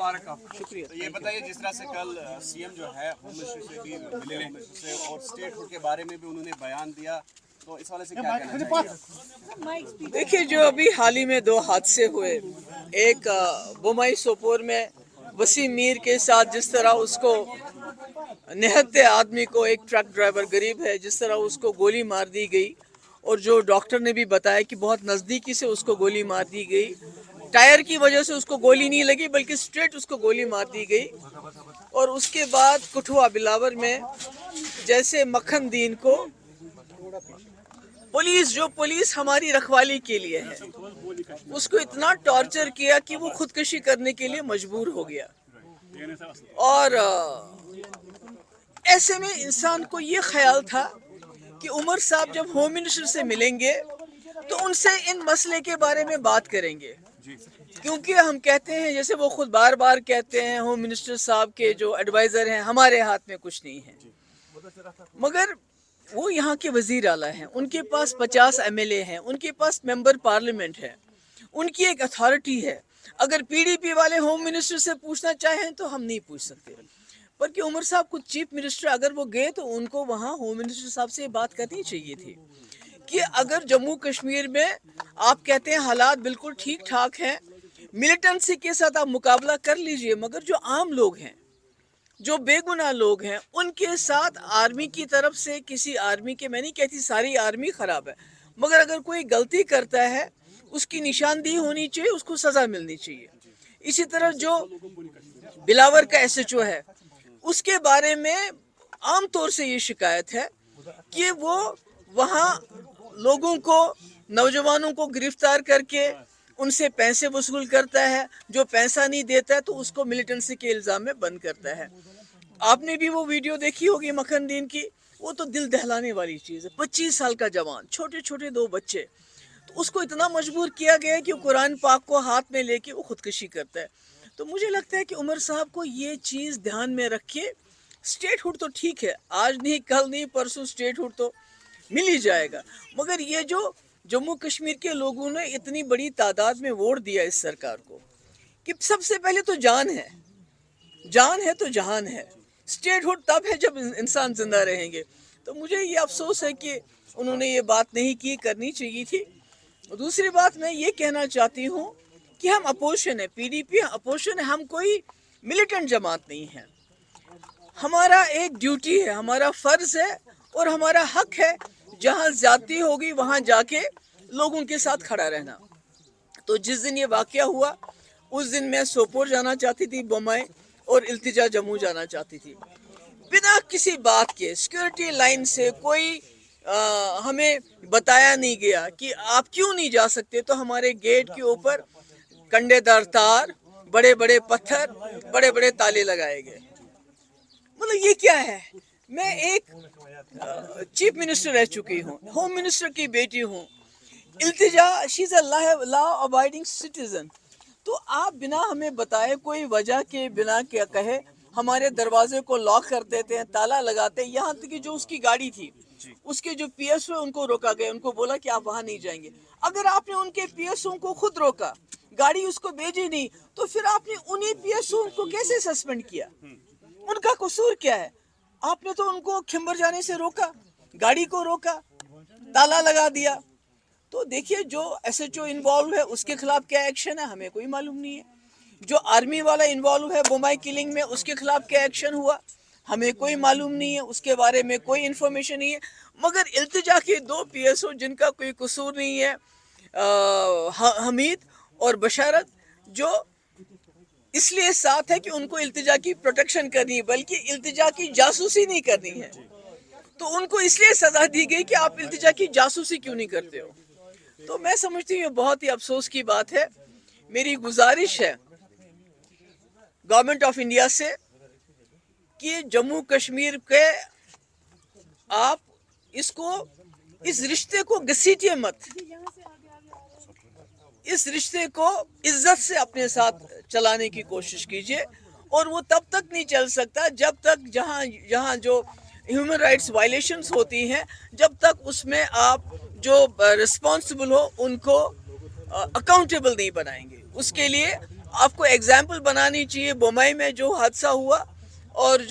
मुबारक आप, शुक्रिया। तो ये बताइए, जिस तरह से कल सीएम जो है होम मिनिस्टर से भी मिले और स्टेट हुड के बारे में भी उन्होंने बयान दिया, तो इस वाले से क्या कहना चाहिए? देखिए, जो अभी हाल ही में 2 हादसे हुए, एक बोमाई सोपोर में वसीम मीर के साथ जिस तरह उसको निहत्ते आदमी को, एक ट्रक ड्राइवर गरीब है, जिस तरह उसको गोली मार दी गई, और जो डॉक्टर ने भी बताया कि बहुत नज़दीकी से उसको गोली मार दी गई, टायर की वजह से उसको गोली नहीं लगी बल्कि स्ट्रेट उसको गोली मार दी गई। और उसके बाद कठुआ बिलावर में जैसे मक्खन दीन को पुलिस हमारी रखवाली के लिए है, उसको इतना टॉर्चर किया कि वो खुदकुशी करने के लिए मजबूर हो गया। और ऐसे में इंसान को ये ख्याल था कि उमर साहब जब होम मिनिस्टर से मिलेंगे तो उनसे इन मसले के बारे में बात करेंगे, क्योंकि हम कहते हैं, जैसे वो खुद बार बार कहते हैं, होम मिनिस्टर साहब के जो एडवाइज़र हैं हमारे हाथ में कुछ नहीं है। मगर वो यहाँ के वज़ीर आला हैं, उनके पास 50 MLA हैं, उनके पास मेंबर पार्लियामेंट है, उनकी एक अथॉरिटी है। अगर PDP वाले होम मिनिस्टर से पूछना चाहें तो हम नहीं पूछ सकते, पर कि उमर साहब खुद चीफ मिनिस्टर अगर वो गए तो उनको वहाँ होम मिनिस्टर साहब से बात करनी चाहिए थी कि अगर जम्मू कश्मीर में आप कहते हैं हालात बिल्कुल ठीक ठाक हैं, मिलिटेंसी के साथ आप मुकाबला कर लीजिए, मगर जो आम लोग हैं, जो बेगुनाह लोग हैं, उनके साथ आर्मी की तरफ से, किसी आर्मी के, मैं नहीं कहती सारी आर्मी ख़राब है, मगर अगर कोई गलती करता है उसकी निशानदेही होनी चाहिए, उसको सज़ा मिलनी चाहिए। इसी तरह जो बिलावर का SHO है, उसके बारे में आम तौर से ये शिकायत है कि वो वहाँ लोगों को, नौजवानों को गिरफ्तार करके उनसे पैसे वसूल करता है, जो पैसा नहीं देता है तो उसको मिलिटेंसी के इल्ज़ाम में बंद करता है। आपने भी वो वीडियो देखी होगी मक्खन दीन की, वो तो दिल दहलाने वाली चीज़ है। 25 साल का जवान, छोटे छोटे 2 बच्चे, तो उसको इतना मजबूर किया गया है कि वो कुरान पाक को हाथ में लेके वो खुदकुशी करता है। तो मुझे लगता है कि उमर साहब को ये चीज़ ध्यान में रखिए। स्टेट हुड तो ठीक है, आज नहीं कल नहीं परसों स्टेट हुड तो मिल ही जाएगा, मगर ये जो जम्मू कश्मीर के लोगों ने इतनी बड़ी तादाद में वोट दिया इस सरकार को, कि सबसे पहले तो जान है तो जहान है। स्टेट हुड तब है जब इंसान जिंदा रहेंगे। तो मुझे ये अफसोस है कि उन्होंने ये बात नहीं की, करनी चाहिए थी। दूसरी बात मैं ये कहना चाहती हूँ कि हम अपोजिशन है, PDP अपोजिशन है, हम कोई मिलिटेंट जमात नहीं है। हमारा एक ड्यूटी है, हमारा फ़र्ज़ है और हमारा हक है, जहाँ ज़्यादती होगी वहाँ जाके लोगों के साथ खड़ा रहना। तो जिस दिन ये वाक़या हुआ उस दिन मैं सोपोर जाना चाहती थी, बोमाई, और इल्तिजा जम्मू जाना चाहती थी। बिना किसी बात के सिक्योरिटी लाइन से कोई हमें बताया नहीं गया कि आप क्यों नहीं जा सकते, तो हमारे गेट के ऊपर कंडेदार तार, बड़े बड़े पत्थर, बड़े बड़े ताले लगाए गए। मतलब ये क्या है? मैं एक चीफ मिनिस्टर रह चुकी हूँ, होम मिनिस्टर की बेटी हूँ, Iltija, she is a law abiding citizen. तो आप बिना हमें बताए, कोई वजह के बिना क्या कहे, हमारे दरवाजे को लॉक कर देते हैं, ताला लगाते हैं। यहाँ तक कि जो उसकी गाड़ी थी, उसके जो PSO उनको रोका गया, उनको बोला कि आप वहाँ नहीं जाएंगे। अगर आपने उनके PSO को खुद रोका, गाड़ी उसको भेजी नहीं, तो फिर आपने उन्हीं PSO को कैसे सस्पेंड किया? उनका कसूर क्या है? आपने तो उनको खिंबर जाने से रोका, गाड़ी को रोका, ताला लगा दिया। तो देखिए, जो SHO इन्वॉल्व है उसके खिलाफ क्या एक्शन है हमें कोई मालूम नहीं है। जो आर्मी वाला इन्वॉल्व है बोमाई किलिंग में, उसके खिलाफ क्या एक्शन हुआ हमें कोई मालूम नहीं है, उसके बारे में कोई इन्फॉर्मेशन नहीं है। मगर इल्तिजा के 2 PSO जिनका कोई कसूर नहीं है, हमीद और बशारत, जो इसलिए साथ है कि उनको इल्तिजा की प्रोटेक्शन करनी है, बल्कि इल्तिजा की जासूसी नहीं करनी है, तो उनको इसलिए सजा दी गई कि आप इल्तिजा की जासूसी क्यों नहीं करते हो। तो मैं समझती हूँ बहुत ही अफसोस की बात है। मेरी गुजारिश है गवर्नमेंट ऑफ इंडिया से कि जम्मू कश्मीर के आप इस रिश्ते को घसीटिए मत, इस रिश्ते को इज्जत से अपने साथ चलाने की कोशिश कीजिए। और वो तब तक नहीं चल सकता जब तक जहाँ जो ह्यूमन राइट्स वायलेशंस होती हैं, जब तक उसमें आप जो रिस्पॉन्सिबल हो उनको अकाउंटेबल नहीं बनाएंगे। उसके लिए آپ کو ایگزامپل بنانی چاہیے بومائی میں جو حادثہ ہوا اور جو